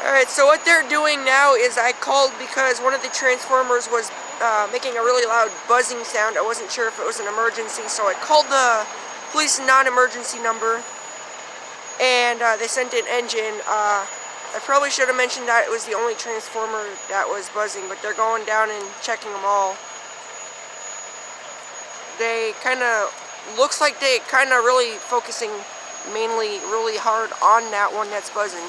Alright, so what they're doing now is I called because one of the transformers was making a really loud buzzing sound. I wasn't sure if it was an emergency, so I called the police non-emergency number, and they sent an engine. I probably should have mentioned that it was the only transformer that was buzzing, but they're going down and checking them all. They kind of, looks like they kind of really focusing mainly really hard on that one that's buzzing.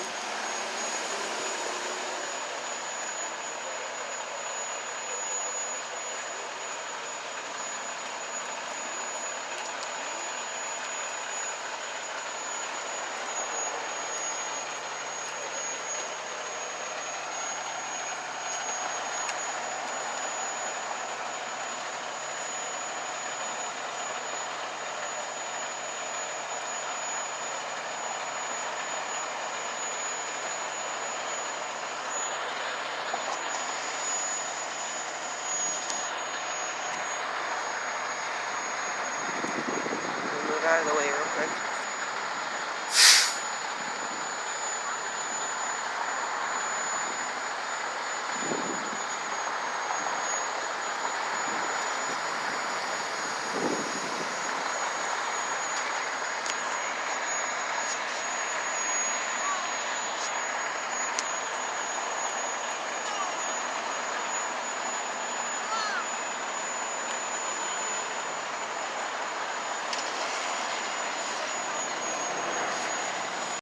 Move out of the way real quick.